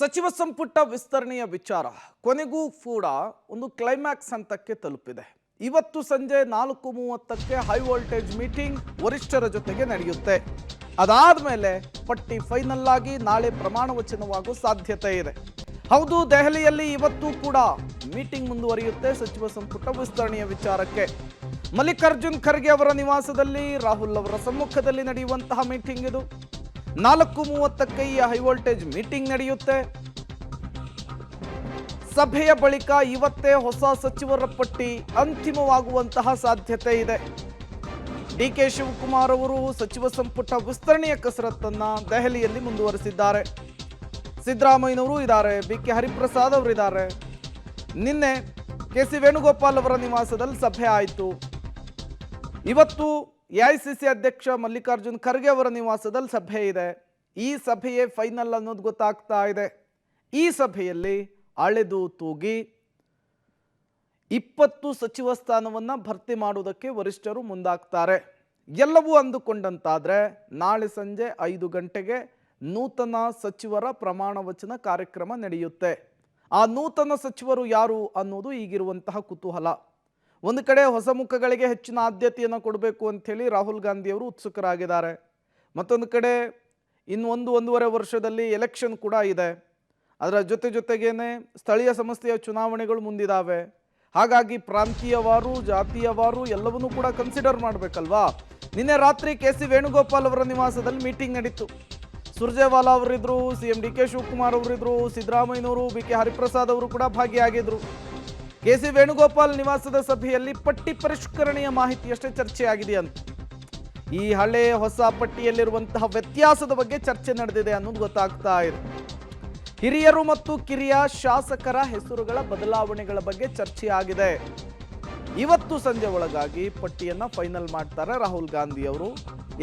ಸಚಿವ ಸಂಪುಟ ವಿಸ್ತರಣೆಯ ವಿಚಾರ ಕೊನೆಗೂ ಕೂಡ ಒಂದು ಕ್ಲೈಮ್ಯಾಕ್ಸ್ ಹಂತಕ್ಕೆ ತಲುಪಿದೆ. ಇವತ್ತು ಸಂಜೆ 4:30ಕ್ಕೆ ಹೈ ವೋಲ್ಟೇಜ್ ಮೀಟಿಂಗ್ ವರಿಷ್ಠರ ಜೊತೆಗೆ ನಡೆಯುತ್ತೆ. ಅದಾದ ಮೇಲೆ ಪಟ್ಟಿ ಫೈನಲ್ ಆಗಿ ನಾಳೆ ಪ್ರಮಾಣ ವಚನವಾಗುವ ಸಾಧ್ಯತೆ ಇದೆ. ಹೌದು, ದೆಹಲಿಯಲ್ಲಿ ಇವತ್ತು ಕೂಡ ಮೀಟಿಂಗ್ ಮುಂದುವರಿಯುತ್ತೆ. ಸಚಿವ ಸಂಪುಟ ವಿಸ್ತರಣೆಯ ವಿಚಾರಕ್ಕೆ ಮಲ್ಲಿಕಾರ್ಜುನ್ ಖರ್ಗೆ ಅವರ ನಿವಾಸದಲ್ಲಿ ರಾಹುಲ್ ಅವರ ಸಮ್ಮುಖದಲ್ಲಿ ನಡೆಯುವಂತಹ ಮೀಟಿಂಗ್ ಇದು. 4:30ಕ್ಕೆ ಈ ಹೈ ವೋಲ್ಟೇಜ್ ಮೀಟಿಂಗ್ ನಡೆಯುತ್ತೆ. ಸಭೆಯ ಬಳಿಕ ಇವತ್ತೇ ಹೊಸ ಸಚಿವರ ಪಟ್ಟಿ ಅಂತಿಮವಾಗುವಂತಹ ಸಾಧ್ಯತೆ ಇದೆ. ಡಿಕೆ ಶಿವಕುಮಾರ್ ಅವರು ಸಚಿವ ಸಂಪುಟ ವಿಸ್ತರಣೆಯ ಕಸರತ್ತನ್ನ ದೆಹಲಿಯಲ್ಲಿ ಮುಂದುವರೆಸಿದ್ದಾರೆ. ಸಿದ್ದರಾಮಯ್ಯನವರು ಇದ್ದಾರೆ, ಬಿಕೆ ಹರಿಪ್ರಸಾದ್ ಅವರಿದ್ದಾರೆ. ನಿನ್ನೆ ಕೆಸಿ ವೇಣುಗೋಪಾಲ್ ಅವರ ನಿವಾಸದಲ್ಲಿ ಸಭೆ ಆಯಿತು. ಇವತ್ತು ಎಐಸಿಸಿ ಅಧ್ಯಕ್ಷ ಮಲ್ಲಿಕಾರ್ಜುನ್ ಖರ್ಗೆ ಅವರ ನಿವಾಸದಲ್ಲಿ ಸಭೆ ಇದೆ. ಈ ಸಭೆಯೇ ಫೈನಲ್ ಅನ್ನೋದು ಗೊತ್ತಾಗ್ತಾ ಇದೆ. ಈ ಸಭೆಯಲ್ಲಿ ಅಳೆದು ತೂಗಿ 20 ಸಚಿವ ಸ್ಥಾನವನ್ನು ಭರ್ತಿ ಮಾಡುವುದಕ್ಕೆ ವರಿಷ್ಠರು ಮುಂದಾಗ್ತಾರೆ. ಎಲ್ಲವೂ ಅಂದುಕೊಂಡಂತಾದರೆ ನಾಳೆ ಸಂಜೆ 5 ಗಂಟೆಗೆ ನೂತನ ಸಚಿವರ ಪ್ರಮಾಣ ವಚನ ಕಾರ್ಯಕ್ರಮ ನಡೆಯುತ್ತೆ. ಆ ನೂತನ ಸಚಿವರು ಯಾರು ಅನ್ನೋದು ಈಗಿರುವಂತಹ ಕುತೂಹಲ. ಒಂದು ಕಡೆ ಹೊಸ ಮುಖಗಳಿಗೆ ಹೆಚ್ಚಿನ ಆದ್ಯತೆಯನ್ನು ಕೊಡಬೇಕು ಅಂಥೇಳಿ ರಾಹುಲ್ ಗಾಂಧಿಯವರು ಉತ್ಸುಕರಾಗಿದ್ದಾರೆ. ಮತ್ತೊಂದು ಕಡೆ ಇನ್ನು ಒಂದೂವರೆ ವರ್ಷದಲ್ಲಿ ಎಲೆಕ್ಷನ್ ಕೂಡ ಇದೆ. ಅದರ ಜೊತೆಗೇನೆ ಸ್ಥಳೀಯ ಸಂಸ್ಥೆಯ ಚುನಾವಣೆಗಳು ಮುಂದಿದ್ದಾವೆ. ಹಾಗಾಗಿ ಪ್ರಾಂತೀಯವಾರು, ಜಾತಿಯವಾರು ಎಲ್ಲವನ್ನೂ ಕೂಡ ಕನ್ಸಿಡರ್ ಮಾಡಬೇಕಲ್ವಾ. ನಿನ್ನೆ ರಾತ್ರಿ ಕೆಸಿ ವೇಣುಗೋಪಾಲ್ ಅವರ ನಿವಾಸದಲ್ಲಿ ಮೀಟಿಂಗ್ ನಡೀತು. ಸುರ್ಜೇವಾಲಾ ಅವರಿದ್ರು, CM ಡಿಕೆ ಶಿವಕುಮಾರ್ ಅವರಿದ್ರು, ಸಿದ್ದರಾಮಯ್ಯನವರು, ಬಿಕೆ ಹರಿಪ್ರಸಾದ್ ಅವರು ಕೂಡ ಭಾಗಿಯಾಗಿದ್ರು. ಕೆಸಿ ವೇಣುಗೋಪಾಲ್ ನಿವಾಸದ ಸಭೆಯಲ್ಲಿ ಪಟ್ಟಿ ಪರಿಷ್ಕರಣೆಯ ಮಾಹಿತಿಯಷ್ಟೇ ಚರ್ಚೆಯಾಗಿದೆ ಅಂತ. ಈ ಹಳೆ ಹೊಸ ಪಟ್ಟಿಯಲ್ಲಿರುವಂತಹ ವ್ಯತ್ಯಾಸದ ಬಗ್ಗೆ ಚರ್ಚೆ ನಡೆದಿದೆ ಅನ್ನೋದು ಗೊತ್ತಾಗ್ತಾ ಇದೆ. ಹಿರಿಯರು ಮತ್ತು ಕಿರಿಯ ಶಾಸಕರ ಹೆಸರುಗಳ ಬದಲಾವಣೆಗಳ ಬಗ್ಗೆ ಚರ್ಚೆ ಆಗಿದೆ. ಇವತ್ತು ಸಂಜೆ ಒಳಗಾಗಿ ಪಟ್ಟಿಯನ್ನ ಫೈನಲ್ ಮಾಡ್ತಾರೆ ರಾಹುಲ್ ಗಾಂಧಿ ಅವರು,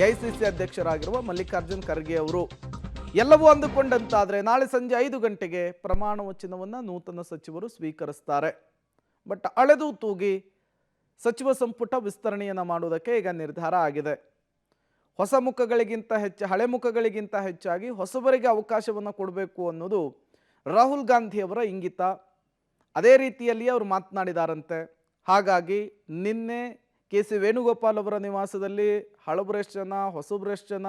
ಎಐಸಿಸಿ ಅಧ್ಯಕ್ಷರಾಗಿರುವ ಮಲ್ಲಿಕಾರ್ಜುನ್ ಖರ್ಗೆ ಅವರು. ಎಲ್ಲವೂ ಅಂದುಕೊಂಡಂತಾದ್ರೆ ನಾಳೆ ಸಂಜೆ 5 ಗಂಟೆಗೆ ಪ್ರಮಾಣ ವಚನವನ್ನ ನೂತನ ಸಚಿವರು ಸ್ವೀಕರಿಸ್ತಾರೆ. ಬಟ್ ಅಳೆದು ತೂಗಿ ಸಚಿವ ಸಂಪುಟ ವಿಸ್ತರಣೆಯನ್ನು ಮಾಡುವುದಕ್ಕೆ ಈಗ ನಿರ್ಧಾರ ಆಗಿದೆ. ಹೊಸ ಮುಖಗಳಿಗಿಂತ ಹಳೆ ಮುಖಗಳಿಗಿಂತ ಹೆಚ್ಚಾಗಿ ಹೊಸಬರಿಗೆ ಅವಕಾಶವನ್ನು ಕೊಡಬೇಕು ಅನ್ನೋದು ರಾಹುಲ್ ಗಾಂಧಿಯವರ ಇಂಗಿತ. ಅದೇ ರೀತಿಯಲ್ಲಿ ಅವರು ಮಾತನಾಡಿದಾರಂತೆ. ಹಾಗಾಗಿ ನಿನ್ನೆ ಕೆಸಿ ವೇಣುಗೋಪಾಲ್ ಅವರ ನಿವಾಸದಲ್ಲಿ ಹಳಬರೆಷ್ಟು ಜನ, ಹೊಸಬರೆಷ್ಟು ಜನ,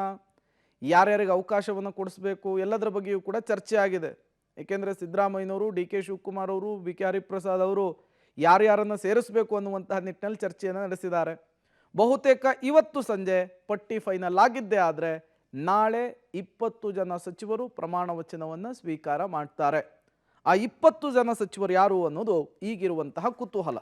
ಯಾರ್ಯಾರಿಗೆ ಅವಕಾಶವನ್ನು ಕೊಡಿಸ್ಬೇಕು ಎಲ್ಲದರ ಬಗ್ಗೆಯೂ ಕೂಡ ಚರ್ಚೆ ಆಗಿದೆ. ಏಕೆಂದರೆ ಸಿದ್ದರಾಮಯ್ಯನವರು, ಡಿಕೆ ಶಿವಕುಮಾರ್ ಅವರು, ಬಿಕೆ ಹರಿಪ್ರಸಾದ್ ಅವರು ಯಾರ್ಯಾರನ್ನು ಸೇರಿಸಬೇಕು ಅನ್ನುವಂತಹ ನಿಟ್ಟಿನಲ್ಲಿ ಚರ್ಚೆಯನ್ನು ನಡೆಸಿದ್ದಾರೆ. ಬಹುತೇಕ ಇವತ್ತು ಸಂಜೆ ಪಟ್ಟಿ ಫೈನಲ್ ಆಗಿದ್ದೇ ಆದರೆ ನಾಳೆ 20 ಜನ ಸಚಿವರು ಪ್ರಮಾಣ ವಚನವನ್ನು ಸ್ವೀಕಾರ ಮಾಡ್ತಾರೆ. ಆ 20 ಜನ ಸಚಿವರು ಯಾರು ಅನ್ನೋದು ಈಗಿರುವಂತಹ ಕುತೂಹಲ.